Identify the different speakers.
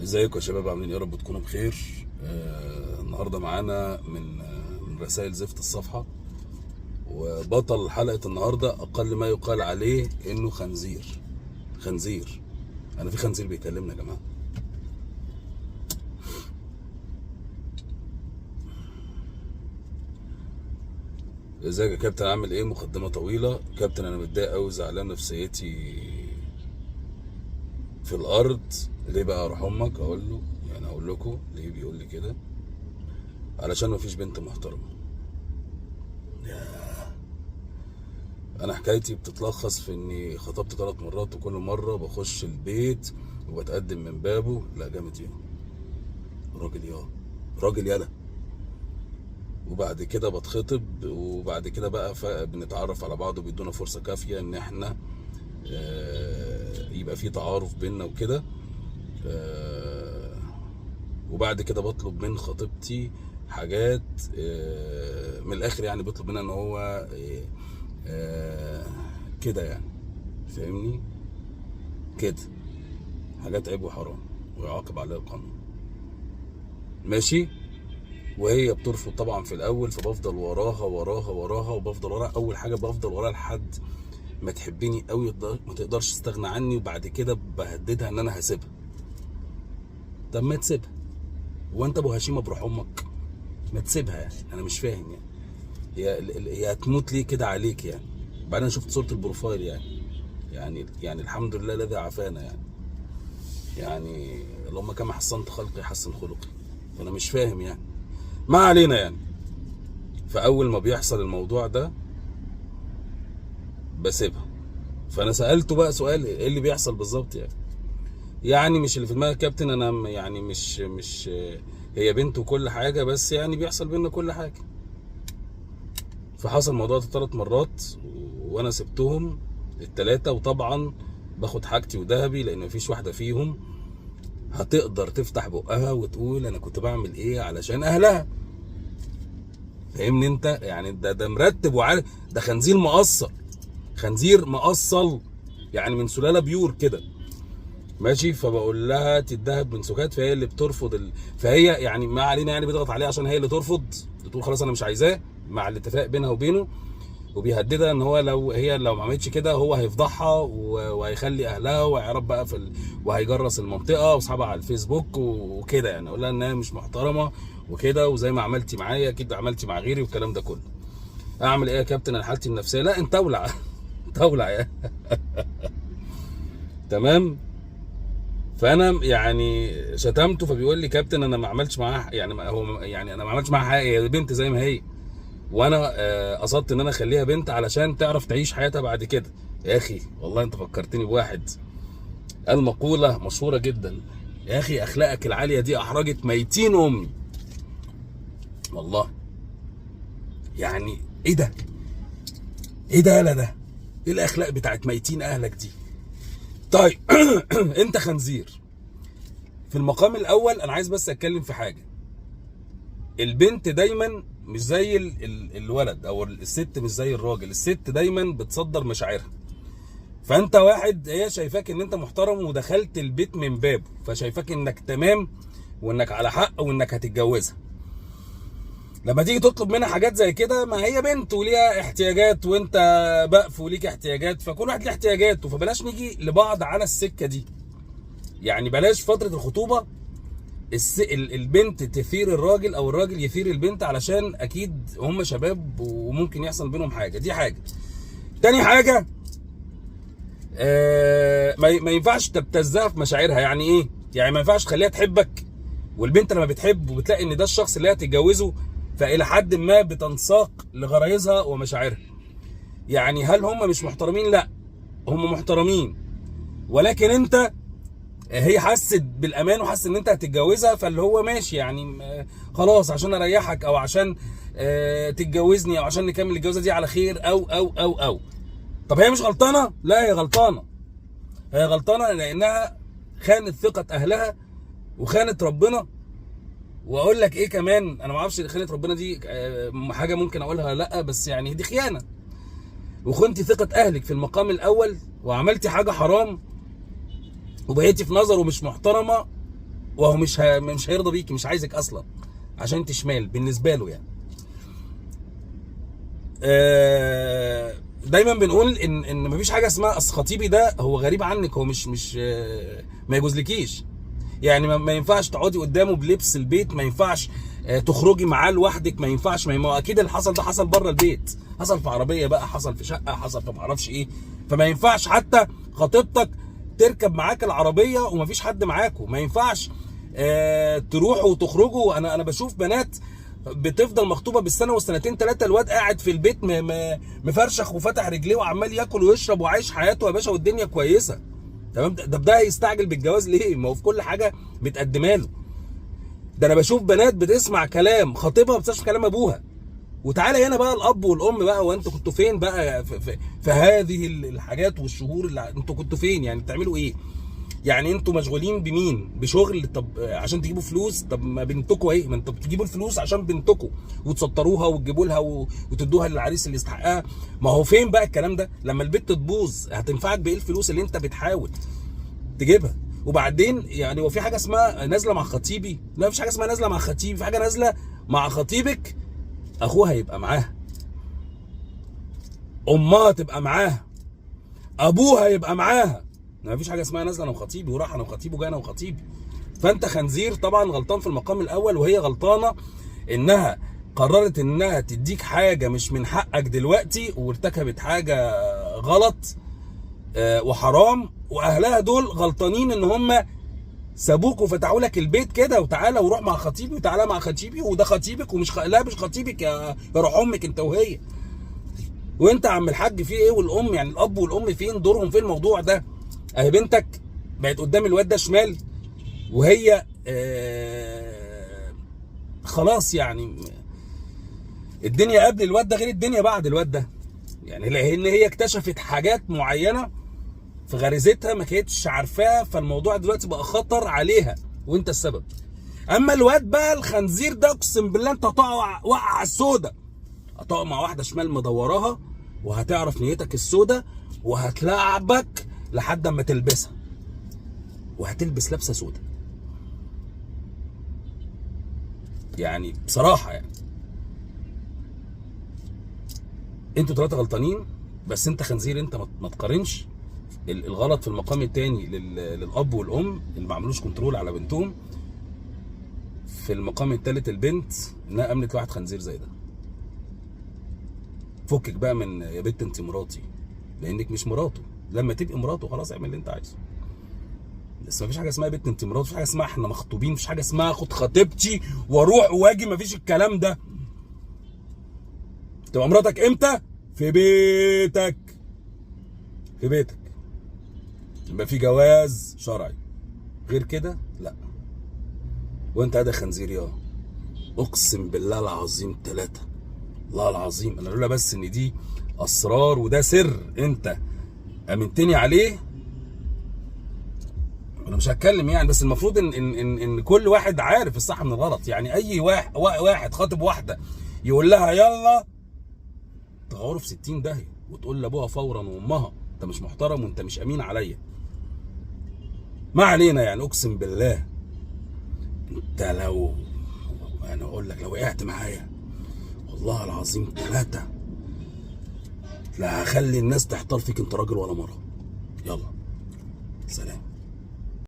Speaker 1: ازيكم يا شباب؟ عاملين ايه؟ يا رب تكونوا بخير. النهارده معانا من رسائل زفت الصفحه، وبطل حلقه النهارده اقل ما يقال عليه انه خنزير. خنزير. انا في خنزير بيكلمنا يا جماعه. ازيك يا كابتن؟ عامل ايه؟ مقدمه طويله. كابتن انا متضايق قوي، زعلان، نفسيتي في الارض. ليه بقى؟ اروح امك اقول له، يعني اقول لكم ليه بيقول لي كده؟ علشان مفيش بنت محترمه. انا حكايتي بتتلخص في اني خطبت 3 مرات، وكل مره بخش البيت وبتقدم من بابه. لا جامد يا راجل، يا راجل يالا. وبعد كده بتخطب، وبعد كده بقى بنتعرف على بعض وبيدونا فرصه كافيه ان احنا يبقى في تعارف بينا وكده. وبعد كده بطلب من خطيبتي حاجات، من الاخر يعني بطلب منها ان هو كده، يعني فاهمني كده، حاجات عيب وحرام ويعاقب عليها القانون. ماشي. وهي بترفض طبعا في الاول، فبفضل وراها وراها وراها وبفضل وراها. اول حاجه بفضل وراها لحد ما تحبني قوي، ما تقدرش تستغنى عني، وبعد كده بهددها ان انا هسيبها. طب ما تسيبها، وانت ابو هشيمه بروح امك؟ ما تسيبها يعني. انا مش فاهم يعني، هي هتموت ليه كده عليك يعني؟ بعدين شفت صوره البروفايل يعني الحمد لله الذي عافانا يعني اللهم كما حسنت خلقي حسن خلقي. فانا مش فاهم يعني، ما علينا يعني. فاول ما بيحصل الموضوع ده بسيبها. فانا سالته بقى سؤال، ايه اللي بيحصل بالظبط يعني مش اللي في دماغك يا كابتن. انا يعني مش هي بنت وكل حاجه، بس يعني بيحصل بينا كل حاجه. فحصل الموضوع ده 3 مرات، وانا سبتهم ال3. وطبعا باخد حاجتي وذهبي، لان مفيش واحده فيهم هتقدر تفتح بقها وتقول انا كنت بعمل ايه علشان اهلها. فاهمني انت يعني؟ ده مرتب وعارف. ده خنزير مقصر، خنزير مقصل، يعني من سلاله بيور كده. ماشي. فبقول لها تدهب من سكات، فهي اللي بترفض فهي يعني ما علينا، يعني بيضغط عليها عشان هي اللي ترفض، تقول خلاص انا مش عايزاه، مع الاتفاق بينها وبينه. وبيهددها ان هو لو ما عملتش كده هو هيفضحها وهيخلي اهلها وهيعرف بقى وهيجرس المنطقه واصحابها على الفيسبوك وكده. يعني اقول لها انها مش محترمه وكده، وزي ما عملتي معايا اكيد عملتي مع غيري والكلام ده كله. اعمل ايه يا كابتن؟ انا حالتي النفسيه لا انت تولع. تولع تمام. فانا يعني شتمته، فبيقول لي كابتن انا ما عملتش معاها يعني هو يعني انا ما عملتش معاها حاجه، هي بنت زي ما هي، وانا قصدت ان انا اخليها بنت علشان تعرف تعيش حياتها بعد كده. يا اخي والله انت فكرتني بواحد قال مقوله مشهوره جدا: يا اخي اخلاقك العاليه دي احرجت ميتين امي. والله يعني ايه ده؟ ايه ده؟ لا ده ايه الاخلاق بتاعت ميتين اهلك دي؟ طيب انت خنزير. في المقام الاول انا عايز بس اتكلم في حاجه. البنت دايما مش زي الولد، او الست مش زي الراجل. الست دايما بتصدر مشاعرها. فانت واحد هي شايفاك ان انت محترم ودخلت البيت من بابه، فشايفاك انك تمام وانك على حق وانك هتتجوزها. لما تيجي تطلب منها حاجات زي كده، ما هي بنت وليها احتياجات وانت بقف وليك احتياجات، فكل واحد ليه احتياجاته. فبلاش نيجي لبعض على السكه دي. يعني بلاش فتره الخطوبه البنت تثير الراجل او الراجل يثير البنت، علشان اكيد هم شباب وممكن يحصل بينهم حاجه. دي حاجه. تاني حاجه، ما ينفعش تبتزها في مشاعرها. يعني ايه؟ يعني ما ينفعش تخليها تحبك، والبنت لما بتحب وبتلاقي ان ده الشخص اللي هي هتتجوزه، فالى حد ما بتنساق لغرايزها ومشاعرها. يعني هل هم مش محترمين؟ لا هم محترمين، ولكن انت هي حست بالامان وحست ان انت هتتجوزها، فاللي هو ماشي يعني خلاص عشان اريحك، او عشان تتجوزني، او عشان نكمل الجوازه دي على خير، او. طب هي مش غلطانه؟ لا هي غلطانه. هي غلطانه لانها خانت ثقه اهلها وخانت ربنا. واقول لك ايه كمان، انا ما اعرفش خانت ربنا دي حاجه ممكن اقولها ولا لا، بس يعني دي خيانه. وخنتي ثقه اهلك في المقام الاول، وعملتي حاجه حرام، وبقيتي في نظره مش محترمه. وهو مش هيرضى بيكي، مش عايزك اصلا عشان انت شمال بالنسبه له يعني. دايما بنقول ان مفيش حاجه اسمها اصل خطيبي ده هو غريب عنك، هو مش ما يجوزلكيش يعني. ما ينفعش تقعدي قدامه بلبس البيت، ما ينفعش تخرجي معاه لوحدك، ما ينفعش. ما اكيد اللي حصل ده حصل بره البيت، حصل في عربيه بقى، حصل في شقه، حصل في معرفش ايه. فما ينفعش حتى خطيبتك تركب معاك العربيه ومفيش حد معاكوا، ما ينفعش تروحوا وتخرجوا. انا بشوف بنات بتفضل مخطوبه بالسنه والسنتين ثلاثه، الواد قاعد في البيت مفرشخ وفتح رجليه وعمال ياكل ويشرب وعايش حياته يا باشا والدنيا كويسه. تمام؟ ده هيستعجل بالجواز ليه؟ ما هو في كل حاجه متقدمه له. ده انا بشوف بنات بتسمع كلام خطيبها ما بتسمعش كلام ابوها. وتعالى هنا بقى الاب والام بقى، وانتوا كنتوا فين بقى في هذه الحاجات والشهور اللي انتوا كنتوا فين؟ يعني بتعملوا ايه؟ يعني انتوا مشغولين بمين؟ بشغل؟ طب عشان تجيبوا فلوس؟ طب ما بنتكم ايه؟ ما انتوا بتجيبوا الفلوس عشان بنتكم وتسطروها وتجيبوا لها وتدوها للعريس اللي يستحقها. ما هو فين بقى الكلام ده؟ لما البت تبوظ هتنفعك بايه الفلوس اللي انت بتحاول تجيبها؟ وبعدين يعني هو في حاجه اسمها نازله مع خطيبي؟ لا، مفيش حاجه اسمها نازله مع خطيبي. في حاجه نازله مع خطيبك، اخوها يبقى معاها، امها تبقى معاها، ابوها يبقى معاها. ما فيش حاجه اسمها نازله انا وخطيبي وراح انا وخطيبي وجاي انا وخطيبي. فانت خنزير طبعا، غلطان في المقام الاول، وهي غلطانه انها قررت انها تديك حاجه مش من حقك دلوقتي، وارتكبت حاجه غلط وحرام. واهلها دول غلطانين ان هم سابوك وفتحوا لك البيت كده، وتعالى وروح مع خطيبي وتعالى مع خطيبي وده خطيبك ومش لا مش خطيبك يا روح امك انت وهي. وانت يا عم الحاج في ايه؟ والام يعني الاب والام فين دورهم في الموضوع ده؟ اهي بنتك بقت قدام الواد ده شمال، وهي خلاص يعني الدنيا قبل الواد ده غير الدنيا بعد الواد ده. يعني لان هي اكتشفت حاجات معينه في غريزتها ما كانتش عارفاها، فالموضوع دلوقتي بقى خطر عليها وانت السبب. اما الواد بقى الخنزير ده اقسم بالله انت هتقع وقع السودا، هتقع مع واحده شمال مدوراها وهتعرف نيتك السودا وهتلعبك لحد اما تلبسها، وهتلبس لبسه سودا. يعني بصراحه يعني انتوا ثلاثه غلطانين، بس انت خنزير. انت ما تقارنش الغلط في المقام الثاني للاب والام اللي ما عملوش كنترول على بنتهم، في المقام الثالث البنت انها امنت واحد خنزير زي ده. فكك بقى من يا بنت انت مراتي، لانك مش مراته. لما تبقي مراته خلاص اعمل اللي انت عايزه. بس مفيش حاجه اسمها بنت انت مراته، مفيش حاجه اسمها احنا مخطوبين، مفيش حاجه اسمها اخد خطيبتي واروح واجي، مفيش الكلام ده. تبقى مراتك امتى؟ في بيتك، في بيتك يبقى في جواز شرعي، غير كده لا. وانت هذا خنزير يا اقسم بالله العظيم ثلاثه، والله العظيم انا لولا بس ان دي اسرار وده سر انت امنتني عليه انا مش هتكلم يعني. بس المفروض ان كل واحد عارف الصح من الغلط. يعني اي واحد خاطب واحده يقول لها يلا تغوره في 60 داهيه وتقول لابوها فورا وامها انت مش محترم وانت مش امين عليا. ما علينا يعني. اقسم بالله انت لو انا اقول لك لو وقعت معايا والله العظيم ثلاثه لا هخلي الناس تحتار فيك انت راجل ولا مره. يلا سلام.